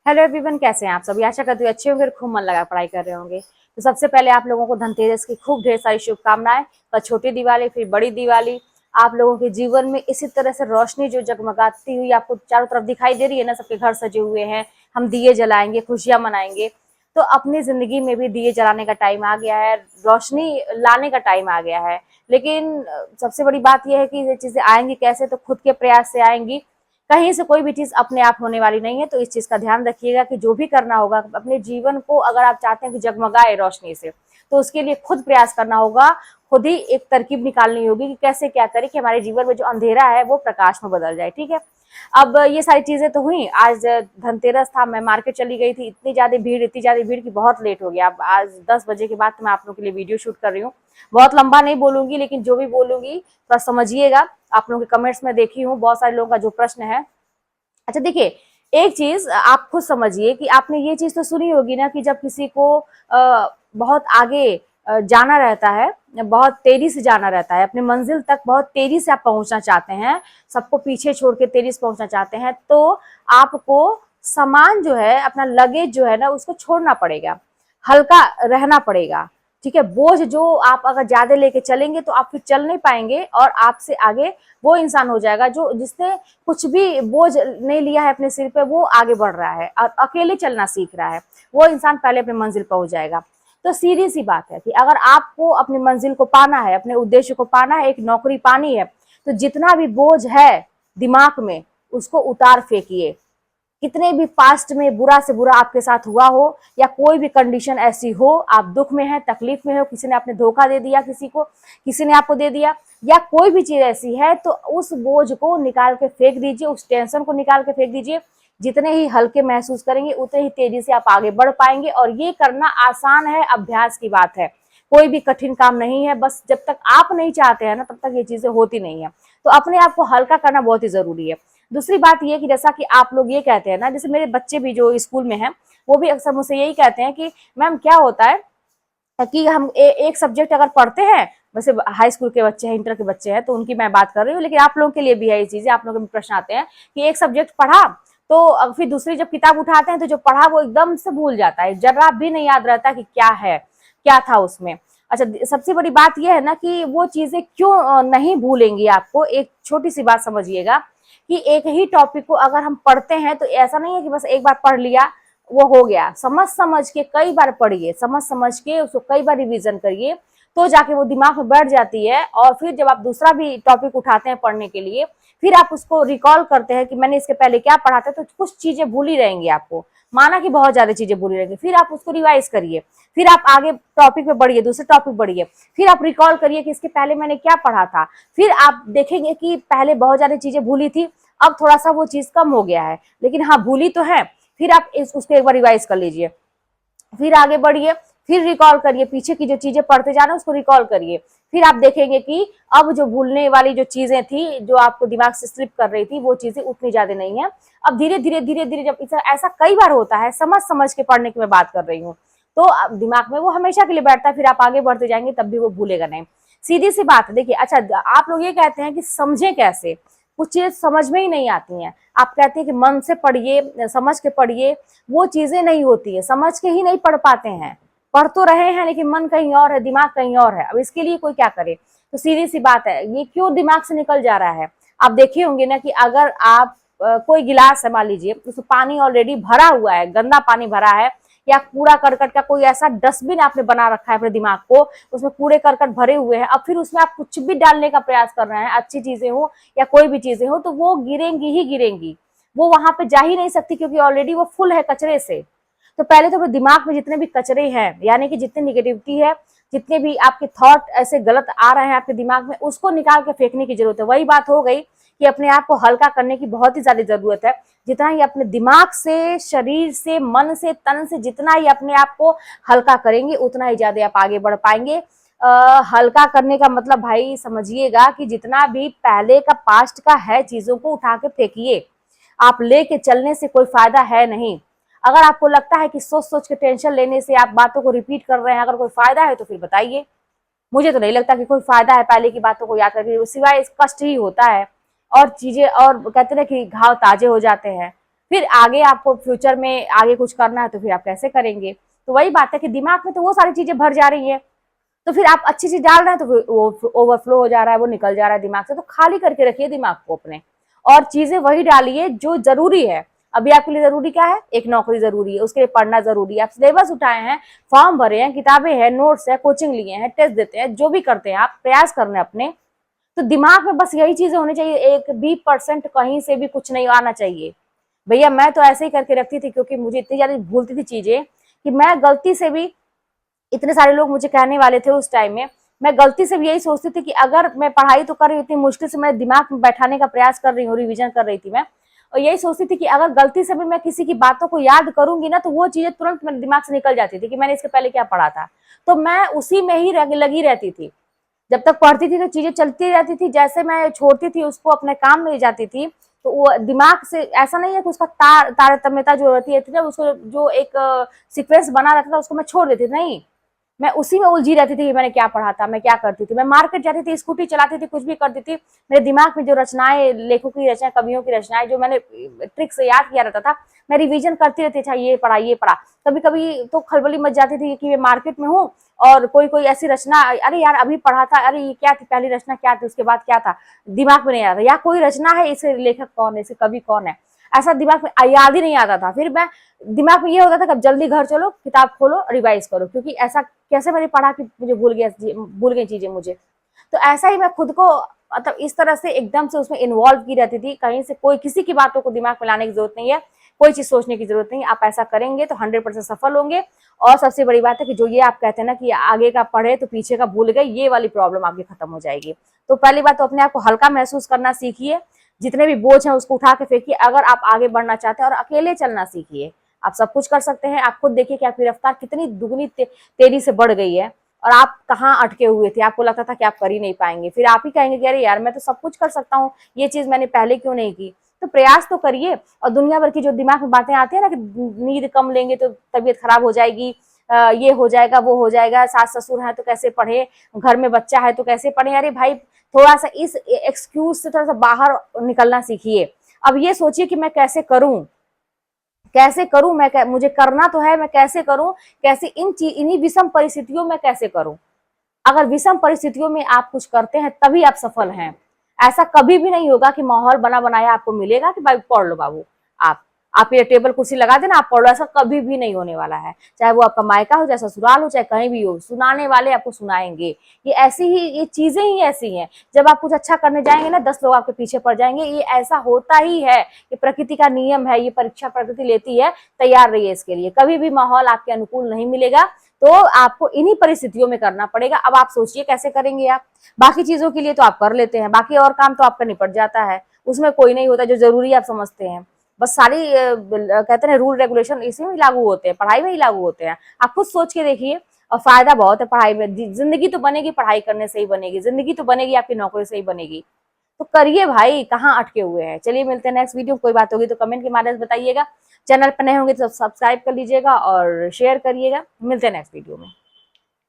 Hello everyone, कैसे हैं आप सभी। आशा करती हूँ अच्छे होंगे और खूब मन लगा पढ़ाई कर रहे होंगे। तो सबसे पहले आप लोगों को धनतेरस की खूब ढेर सारी शुभकामनाएं। पर छोटी दिवाली फिर बड़ी दिवाली, आप लोगों के जीवन में इसी तरह से रोशनी जो जगमगाती हुई आपको चारों तरफ दिखाई दे रही है ना, सबके घर सजे हुए हैं, हम दिए जलाएंगे, खुशियां मनाएंगे। तो अपनी जिंदगी में भी दिए जलाने का टाइम आ गया है, रोशनी लाने का टाइम आ गया है। लेकिन सबसे बड़ी बात यह है कि ये चीजें आएंगी कैसे, तो खुद के प्रयास से आएंगी। कहीं से कोई भी चीज अपने आप होने वाली नहीं है। तो इस चीज का ध्यान रखिएगा कि जो भी करना होगा अपने जीवन को, अगर आप चाहते हैं कि जगमगाए रोशनी से, तो उसके लिए खुद प्रयास करना होगा। खुद ही एक तरकीब निकालनी होगी कि कैसे क्या करें कि हमारे जीवन में जो अंधेरा है वो प्रकाश में बदल जाए। ठीक है। अब ये सारी चीजें तो हुई। आज धनतेरस था, मैं मार्केट चली गई थी, इतनी ज्यादा भीड़ की बहुत लेट हो गया। अब आज 10 बजे के बाद मैं आप लोगों के लिए वीडियो शूट कर रही हूँ। बहुत लंबा नहीं बोलूंगी, लेकिन जो भी बोलूंगी थोड़ा समझिएगा। आप लोगों के कमेंट्स में देखी हूँ बहुत सारे लोगों का जो प्रश्न है। अच्छा देखिए, एक चीज आप खुद समझिए कि आपने ये चीज तो सुनी होगी ना कि जब किसी को बहुत आगे जाना रहता है, बहुत तेजी से जाना रहता है, अपनी मंजिल तक बहुत तेजी से आप पहुंचना चाहते हैं, सबको पीछे छोड़ के तेजी से पहुंचना चाहते हैं, तो आपको सामान जो है, अपना लगेज जो है ना, उसको छोड़ना पड़ेगा, हल्का रहना पड़ेगा। ठीक है। बोझ जो आप अगर ज्यादा लेके चलेंगे तो आप फिर चल नहीं पाएंगे, और आपसे आगे वो इंसान हो जाएगा जो जिसने कुछ भी बोझ नहीं लिया है अपने सिर पे, वो आगे बढ़ रहा है और अकेले चलना सीख रहा है। वो इंसान पहले अपनी मंजिल पहुंच जाएगा। तो सीधी सी बात है कि अगर आपको अपनी मंजिल को पाना है, अपने उद्देश्य को पाना है, एक नौकरी पानी है, तो जितना भी बोझ है दिमाग में, उसको उतार फेंकिए। कितने भी पास्ट में बुरा से बुरा आपके साथ हुआ हो, या कोई भी कंडीशन ऐसी हो, आप दुख में हैं, तकलीफ में हो, किसी ने आपने धोखा दे दिया, किसी को, किसी ने आपको दे दिया, या कोई भी चीज ऐसी है, तो उस बोझ को निकाल के फेंक दीजिए, उस टेंशन को निकाल के फेंक दीजिए। जितने ही हल्के महसूस करेंगे उतने ही तेजी से आप आगे बढ़ पाएंगे। और ये करना आसान है, अभ्यास की बात है, कोई भी कठिन काम नहीं है। बस जब तक आप नहीं चाहते हैं ना, तब तक ये चीजें होती नहीं है। तो अपने आप को हल्का करना बहुत ही जरूरी है। दूसरी बात ये कि जैसा कि आप लोग ये कहते हैं ना, जैसे मेरे बच्चे भी जो स्कूल में हैं, वो भी अक्सर मुझसे यही कहते हैं कि मैम क्या होता है कि हम एक सब्जेक्ट अगर पढ़ते हैं, वैसे हाई स्कूल के बच्चे हैं, इंटर के बच्चे हैं, तो उनकी मैं बात कर रही हूँ, लेकिन आप लोगों के लिए भी है ये चीजें। आप लोगों के प्रश्न आते हैं कि एक सब्जेक्ट पढ़ा, तो फिर दूसरी जब किताब उठाते हैं तो जो पढ़ा वो एकदम से भूल जाता है, जरा भी नहीं याद रहता कि क्या है, क्या था उसमें। अच्छा, सबसे बड़ी बात यह है ना कि वो चीजें क्यों नहीं भूलेंगी। आपको एक छोटी सी बात समझिएगा कि एक ही टॉपिक को अगर हम पढ़ते हैं तो ऐसा नहीं है कि बस एक बार पढ़ लिया वो हो गया। समझ समझ के कई बार पढ़िए, समझ समझ के उसको कई बार रिवीजन करिए, तो जाके वो दिमाग में बैठ जाती है। और फिर जब आप दूसरा भी टॉपिक उठाते हैं पढ़ने के लिए, फिर आप उसको रिकॉल करते हैं कि मैंने इसके पहले क्या पढ़ा था, तो कुछ चीजें भूली रहेंगी आपको, माना कि बहुत ज्यादा चीजें भूली रहेंगी। फिर आप उसको रिवाइज करिए, फिर आप आगे टॉपिक पे बढ़िए, दूसरे टॉपिक बढ़िए, फिर आप रिकॉल करिए कि इसके पहले मैंने क्या पढ़ा था। फिर आप देखेंगे कि पहले बहुत ज्यादा चीजें भूली थी, अब थोड़ा सा वो चीज कम हो गया है, लेकिन हाँ भूली तो है। फिर आप उसको एक बार रिवाइज कर लीजिए, फिर आगे बढ़िए, फिर रिकॉल करिए, पीछे की जो चीजें पढ़ते जा रहे हैं उसको रिकॉल करिए। फिर आप देखेंगे कि अब जो भूलने वाली जो चीजें थी, जो आपको दिमाग से स्लिप कर रही थी, वो चीजें उतनी ज्यादा नहीं है। अब धीरे धीरे धीरे धीरे, जब ऐसा कई बार होता है, समझ समझ के पढ़ने की मैं बात कर रही हूँ, तो दिमाग में वो हमेशा के लिए बैठता है। फिर आप आगे बढ़ते जाएंगे तब भी वो भूलेगा नहीं। सीधी सी बात है। देखिए, अच्छा आप लोग ये कहते हैं कि समझे कैसे, कुछ चीज समझ में ही नहीं आती हैं। आप कहते हैं कि मन से पढ़िए, समझ के पढ़िए, वो चीजें नहीं होती है, समझ के ही नहीं पढ़ पाते हैं। पढ़ तो रहे हैं लेकिन मन कहीं और है, दिमाग कहीं और है। अब इसके लिए कोई क्या करे। तो सीधी सी बात है, ये क्यों दिमाग से निकल जा रहा है। आप देखे होंगे ना कि अगर आप कोई गिलास है, मान लीजिए उसमें पानी ऑलरेडी भरा हुआ है, गंदा पानी भरा है, या कूड़ा करकट का कोई ऐसा डस्टबिन आपने बना रखा है अपने दिमाग को, उसमें कूड़े करकट भरे हुए हैं, अब फिर उसमें आप कुछ भी डालने का प्रयास कर रहे हैं, अच्छी चीजें हो या कोई भी चीजें हो, तो वो गिरेंगी ही गिरेंगी, वो वहां पे जा ही नहीं सकती, क्योंकि ऑलरेडी वो फुल है कचरे से। तो पहले तो अपने दिमाग में जितने भी कचरे हैं, यानी कि जितनी निगेटिविटी है, जितने भी आपके थॉट ऐसे गलत आ रहे हैं आपके दिमाग में, उसको निकाल के फेंकने की जरूरत है। वही बात हो गई कि अपने आप को हल्का करने की बहुत ही ज्यादा जरूरत है। जितना ही अपने दिमाग से, शरीर से, मन से, तन से जितना ही अपने आप को हल्का करेंगे, उतना ही ज्यादा आप आगे बढ़ पाएंगे। हल्का करने का मतलब भाई समझिएगा कि जितना भी पहले का, पास्ट का है, चीजों को उठा के फेंकिए। आप लेके चलने से कोई फायदा है नहीं। अगर आपको लगता है कि सोच सोच के टेंशन लेने से आप बातों को रिपीट कर रहे हैं, अगर कोई फायदा है तो फिर बताइए। मुझे तो नहीं लगता कि कोई फायदा है पहले की बातों को याद करके, सिवाय कष्ट ही होता है। और चीजें, और कहते हैं कि घाव ताजे हो जाते हैं। फिर आगे आपको फ्यूचर में आगे कुछ करना है तो फिर आप कैसे करेंगे। तो वही बात है कि दिमाग में तो वो सारी चीजें भर जा रही है, तो फिर आप अच्छी चीज डाल रहे हैं तो वो ओवरफ्लो हो जा रहा है, वो निकल जा रहा है दिमाग से। तो खाली करके रखिए दिमाग को अपने, और चीजें वही डालिए जो जरूरी है। अभी आपके लिए जरूरी क्या है, एक नौकरी जरूरी है, उसके लिए पढ़ना जरूरी है, आप सिलेबस उठाए हैं, फॉर्म भरे हैं, किताबें हैं, नोट्स है, कोचिंग लिए हैं, टेस्ट देते हैं, जो भी करते हैं आप प्रयास कर रहे हैं अपने, तो दिमाग में बस यही चीजें होनी चाहिए, एक भी परसेंट कहीं से भी कुछ नहीं आना चाहिए। भैया मैं तो ऐसे ही करके रखती थी, क्योंकि मुझे इतनी ज्यादा भूलती थी चीजें कि मैं गलती से भी, इतने सारे लोग मुझे कहने वाले थे उस टाइम में, मैं गलती से भी यही सोचती थी कि अगर मैं पढ़ाई तो कर रही हूँ, इतनी मुश्किल से मैं दिमाग में बैठाने का प्रयास कर रही हूँ, रिवीजन कर रही थी मैं, और यही सोचती थी कि अगर गलती से भी मैं किसी की बातों को याद करूंगी ना, तो वो चीजें तुरंत मेरे दिमाग से निकल जाती थी कि मैंने इसके पहले क्या पढ़ा था। तो मैं उसी में ही लगी रहती थी, जब तक पढ़ती थी तो चीजें चलती रहती थी, जैसे मैं छोड़ती थी उसको, अपने काम में जाती थी, तो वो दिमाग से ऐसा नहीं है कि उसका तारतम्यता जो रहती है ना, उसको जो एक सीक्वेंस बना रहता था उसको मैं छोड़ देती, नहीं, मैं उसी में उलझी रहती थी कि मैंने क्या पढ़ा था, मैं क्या करती थी, मैं मार्केट जाती थी, स्कूटी चलाती थी, कुछ भी करती थी, मेरे दिमाग में जो रचनाएं, लेखकों की रचनाएं, कवियों की रचनाएं जो मैंने ट्रिक से याद किया रहता था, मैं रिवीजन करती रहती, अच्छा ये पढ़ा ये पढ़ा। कभी कभी तो खलबली मच जाती थी कि मैं मार्केट में हूँ और कोई कोई ऐसी रचना, अरे यार अभी पढ़ा था, अरे ये क्या थी, पहली रचना क्या थी, उसके बाद क्या था, दिमाग में नहीं आता, या कोई रचना है, इसे लेखक कौन है, इसे कवि कौन है, ऐसा दिमाग में याद ही नहीं आता था। फिर मैं दिमाग में ये होता था कि अब जल्दी घर चलो, किताब खोलो, रिवाइज करो, क्योंकि ऐसा कैसे मैंने पढ़ा कि मुझे भूल गई चीजें मुझे। तो ऐसा ही मैं खुद को मतलब इस तरह से एकदम से उसमें इन्वॉल्व की रहती थी, कहीं से कोई किसी की बातों को दिमाग में लाने की जरूरत नहीं है, कोई चीज सोचने की जरूरत नहीं है। आप ऐसा करेंगे तो 100% सफल होंगे। और सबसे बड़ी बात है कि जो ये आप कहते हैं ना कि आगे का पढ़े तो पीछे का भूल गए, ये वाली प्रॉब्लम आपकी खत्म हो जाएगी। तो पहली बात तो अपने आप को हल्का महसूस करना सीखिए, जितने भी बोझ हैं उसको उठा के फेंकिए, अगर आप आगे बढ़ना चाहते हैं, और अकेले चलना सीखिए। आप सब कुछ कर सकते हैं। आप खुद देखिए कि आपकी रफ्तार कितनी दुगनी तेजी से बढ़ गई है, और आप कहाँ अटके हुए थे, आपको लगता था कि आप कर ही नहीं पाएंगे, फिर आप ही कहेंगे कि अरे यार मैं तो सब कुछ कर सकता हूँ, ये चीज मैंने पहले क्यों नहीं की। तो प्रयास तो करिए। और दुनिया भर की जो दिमाग में बातें आती है ना कि नींद कम लेंगे तो तबीयत खराब हो जाएगी, ये हो जाएगा, वो हो जाएगा, सास ससुर है तो कैसे पढ़े, घर में बच्चा है तो कैसे पढ़े, अरे भाई थोड़ा सा इस एक्सक्यूज से थोड़ा सा बाहर निकलना सीखिए। अब ये सोचिए कि मैं कैसे करूं, कैसे करूं, मुझे करना तो है, मैं कैसे करूं, कैसे इन्हीं विषम परिस्थितियों में कैसे करूं। अगर विषम परिस्थितियों में आप कुछ करते हैं तभी आप सफल हैं। ऐसा कभी भी नहीं होगा कि माहौल बना बनाया आपको मिलेगा कि भाई पढ़ लो बाबू, आप ये टेबल कुर्सी लगा देना आप पढ़ लो, ऐसा कभी भी नहीं होने वाला है। चाहे वो आपका मायका हो, चाहे ससुराल हो, चाहे कहीं भी हो, सुनाने वाले आपको सुनाएंगे। ये ऐसी ही, ये चीजें ही ऐसी हैं। जब आप कुछ अच्छा करने जाएंगे ना, 10 लोग आपके पीछे पड़ जाएंगे। ये ऐसा होता ही है, ये प्रकृति का नियम है, ये परीक्षा प्रकृति लेती है। तैयार रहिए इसके लिए। कभी भी माहौल आपके अनुकूल नहीं मिलेगा, तो आपको इन्हीं परिस्थितियों में करना पड़ेगा। अब आप सोचिए कैसे करेंगे आप। बाकी चीजों के लिए तो आप कर लेते हैं, बाकी और काम तो आपका निपट जाता है, उसमें कोई नहीं होता जो जरूरी आप समझते हैं। बस सारी कहते हैं रूल रेगुलेशन इसी में लागू होते हैं, पढ़ाई में ही लागू होते हैं। आप खुद सोच के देखिए, और फायदा बहुत है पढ़ाई में। जिंदगी तो बनेगी पढ़ाई करने से ही बनेगी, जिंदगी तो बनेगी आपकी नौकरी से ही बनेगी। तो करिए भाई, कहाँ अटके हुए हैं। चलिए मिलते हैं नेक्स्ट वीडियो। कोई बात होगी तो कमेंट के माध्यम से बताइएगा। चैनल पर नए होंगे तो सब्सक्राइब कर लीजिएगा और शेयर करिएगा। मिलते हैं नेक्स्ट वीडियो में।